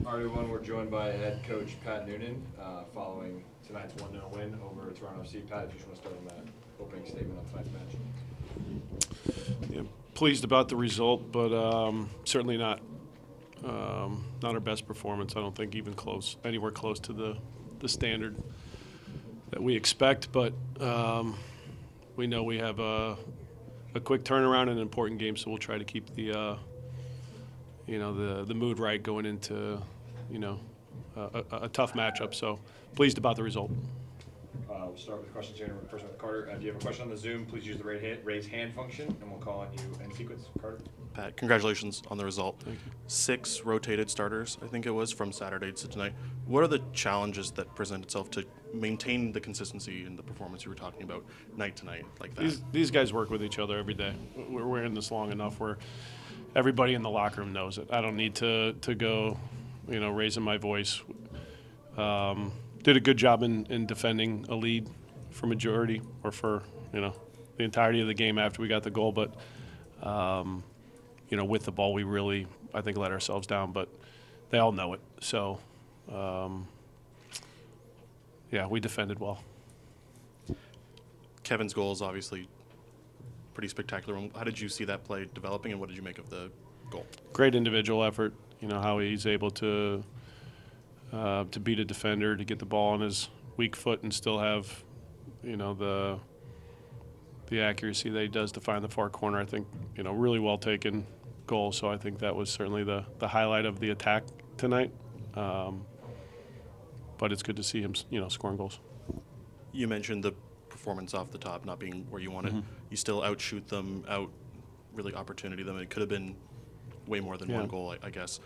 RD1, we're joined by head coach Pat Noonan following tonight's 1-0 win over Toronto FC. Pat, if you just want to start on that opening statement on tonight's match. Yeah, pleased about the result, but certainly not our best performance. I don't think even anywhere close to the standard that we expect. But we know we have a quick turnaround and an important game, so we'll try to keep the mood right going into a tough matchup. So pleased about the result. We'll start with questions here. First with Carter. If you have a question on the Zoom, please use the raise hand function, and we'll call on you in sequence. Carter. Pat, congratulations on the result. Thank you. 6 rotated starters, I think it was, from Saturday to tonight. What are the challenges that present itself to maintain the consistency in the performance you were talking about night to night like that? These guys work with each other every day. We're in this long enough where everybody in the locker room knows it. I don't need to go, raising my voice. Did a good job in defending a lead for majority or for, the entirety of the game after we got the goal. But, with the ball, we really, I think, let ourselves down. But they all know it. So, we defended well. Kevin's goal is obviously pretty spectacular. How did you see that play developing, and what did you make of the goal? Great individual effort. How he's able to beat a defender, to get the ball on his weak foot and still have, the accuracy that he does to find the far corner. I think, really well taken goal. So I think that was certainly the highlight of the attack tonight. But it's good to see him, scoring goals. You mentioned the performance off the top not being where you wanted. Mm-hmm. You still outshoot them, really opportunity them. It could have been way more than one goal, I guess.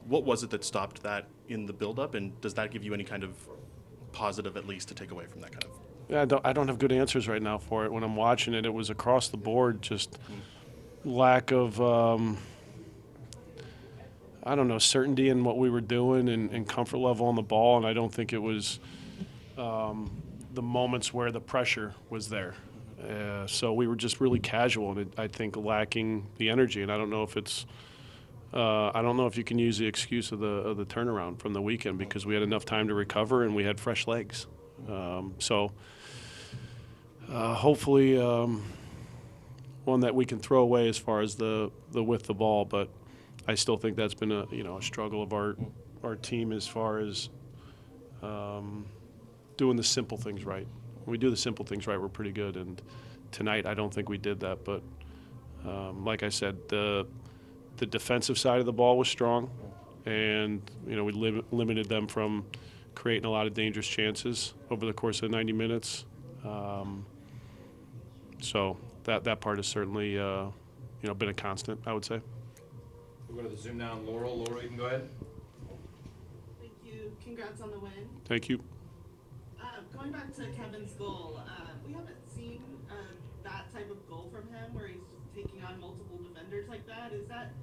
What was it that stopped that in the build-up, and does that give you any kind of positive, at least, to take away from that kind of? Yeah, I don't have good answers right now for it. When I'm watching it, it was across the board, just lack of, certainty in what we were doing and comfort level on the ball, and I don't think it was the moments where the pressure was there. So we were just really casual, and I think lacking the energy, and I don't know if it's I don't know if you can use the excuse of the turnaround from the weekend, because we had enough time to recover and we had fresh legs. Hopefully one that we can throw away as far as the with the ball, but I still think that's been a struggle of our team as far as doing the simple things right. When we do the simple things right, we're pretty good. And tonight, I don't think we did that. But like I said, the defensive side of the ball was strong, and we limited them from creating a lot of dangerous chances over the course of 90 minutes. So that part has certainly been a constant, I would say. We'll go to the Zoom now. Laurel, you can go ahead. Thank you. Congrats on the win. Thank you. Going back to Kevin's goal, we haven't seen that type of goal from him where he's just taking on multiple defenders like that. Is that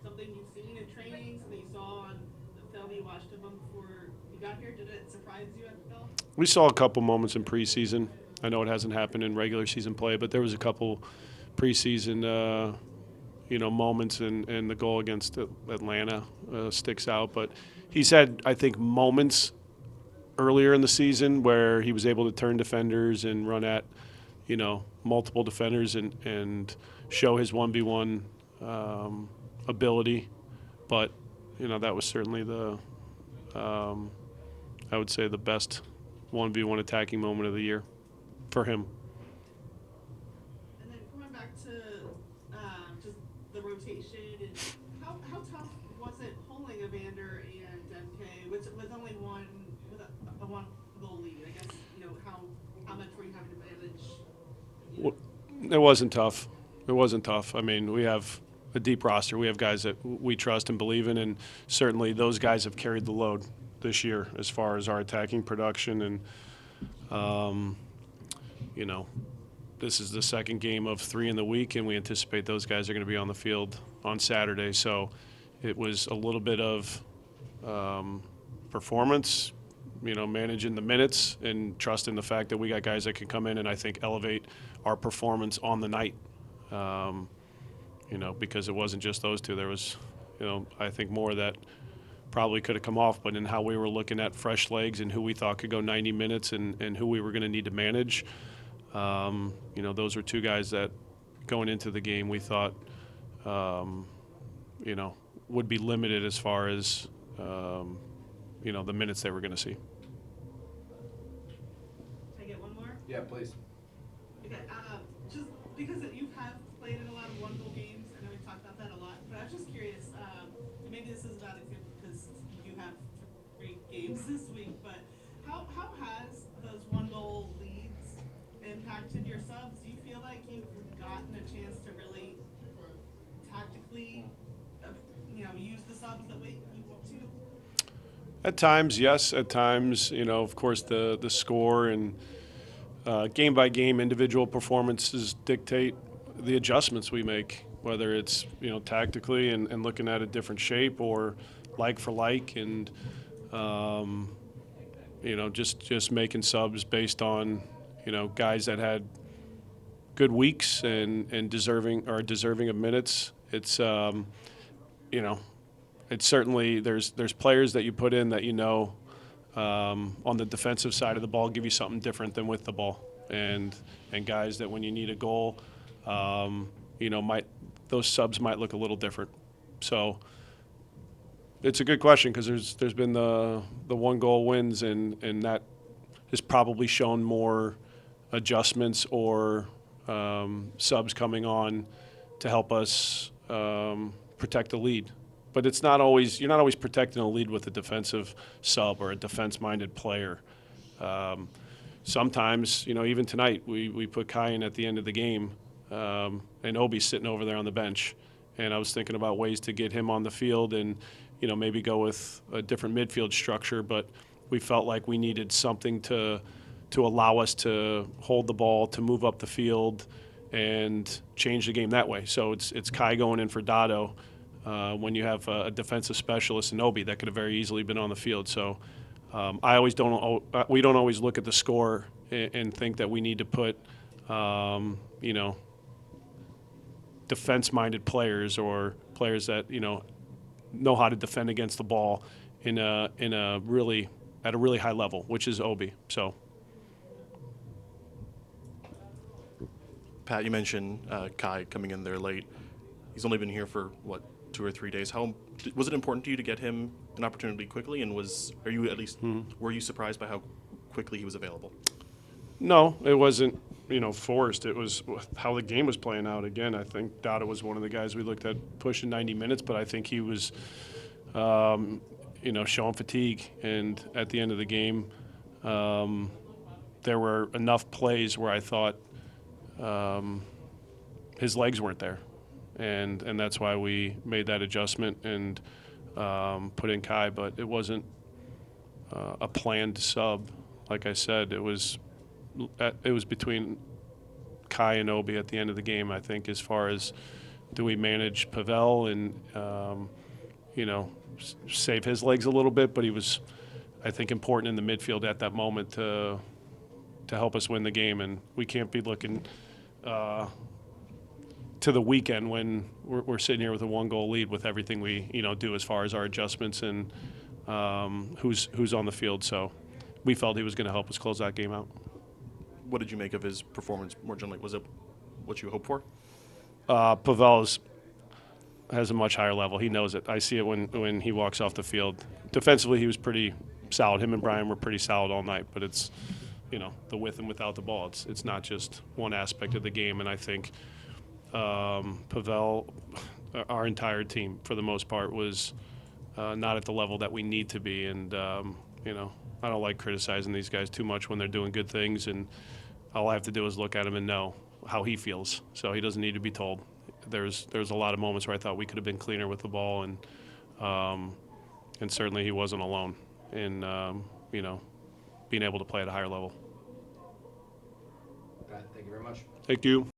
something you've seen in training, something you saw on the film you watched of him before you got here? Did it surprise you at all? We saw a couple moments in preseason. I know it hasn't happened in regular season play, but there was a couple preseason moments, and the goal against Atlanta sticks out. But he's had, I think, moments earlier in the season where he was able to turn defenders and run at, multiple defenders and show his 1v1 ability. But, that was certainly I would say the best 1v1 attacking moment of the year for him. And then going back to just the rotation, and how tough was it pulling Evander and MK with only one goal lead? I guess how much were you having to manage? It wasn't tough. It wasn't tough. I mean, we have a deep roster. We have guys that we trust and believe in, and certainly those guys have carried the load this year as far as our attacking production. And this is the second game of 3 in the week, and we anticipate those guys are going to be on the field on Saturday. So it was a little bit of performance, managing the minutes and trusting the fact that we got guys that can come in and I think elevate our performance on the night. Because it wasn't just those two. There was, I think more that probably could have come off, but in how we were looking at fresh legs and who we thought could go 90 minutes and who we were going to need to manage, those were two guys that going into the game we thought, would be limited as far as, the minutes they were going to see. Can I get one more? Yeah, please. Okay, just because you have played in a lot of one-goal games, I know we talked about that a lot, but I was just curious, maybe this is about example because you have 3 games this week, but how has those one-goal leads impacted your subs? Do you feel like you've gotten a chance to really tactically, use the subs the way you want to? At times, yes. At times, of course, the score and game-by-game individual performances dictate the adjustments we make, whether it's, tactically and looking at a different shape or like for like and, just making subs based on, guys that had good weeks and deserving of minutes. It's, it's certainly there's players that you put in that on the defensive side of the ball give you something different than with the ball, and guys that when you need a goal, those subs might look a little different. So it's a good question because there's been the 1-goal wins and that has probably shown more adjustments or subs coming on to help us protect the lead. But you're not always protecting a lead with a defensive sub or a defense-minded player. Sometimes, even tonight, we put Kai in at the end of the game, and Obi's sitting over there on the bench. And I was thinking about ways to get him on the field and, maybe go with a different midfield structure. But we felt like we needed something to allow us to hold the ball, to move up the field, and change the game that way. So it's Kai going in for Dado. When you have a defensive specialist in Obi that could have very easily been on the field. So we don't always look at the score and think that we need to put, defense-minded players or players that, know how to defend against the ball at a really high level, which is Obi. So. Pat, you mentioned Kai coming in there late. He's only been here for, 2 or 3 days. How was it important to you to get him an opportunity quickly? And were you surprised by how quickly he was available? No, it wasn't, forced. It was how the game was playing out. Again, I think Dada was one of the guys we looked at pushing 90 minutes, but I think he was, showing fatigue. And at the end of the game, there were enough plays where I thought his legs weren't there. And that's why we made that adjustment and put in Kai. But it wasn't a planned sub. Like I said, it was between Kai and Obi at the end of the game, I think, as far as do we manage Pavel and, save his legs a little bit. But he was, I think, important in the midfield at that moment to help us win the game. And we can't be looking to the weekend when we're sitting here with a 1-goal lead with everything we do as far as our adjustments and who's on the field. So we felt he was going to help us close that game out. What did you make of his performance more generally? Was it what you hoped for? Pavel has a much higher level. He knows it. I see it when he walks off the field. Defensively, he was pretty solid. Him and Brian were pretty solid all night. But it's the with and without the ball. It's not just one aspect of the game. And I think Pavel, our entire team, for the most part, was not at the level that we need to be. And, I don't like criticizing these guys too much when they're doing good things. And all I have to do is look at him and know how he feels. So he doesn't need to be told. There's a lot of moments where I thought we could have been cleaner with the ball. And certainly he wasn't alone in, being able to play at a higher level. Pat, thank you very much. Thank you.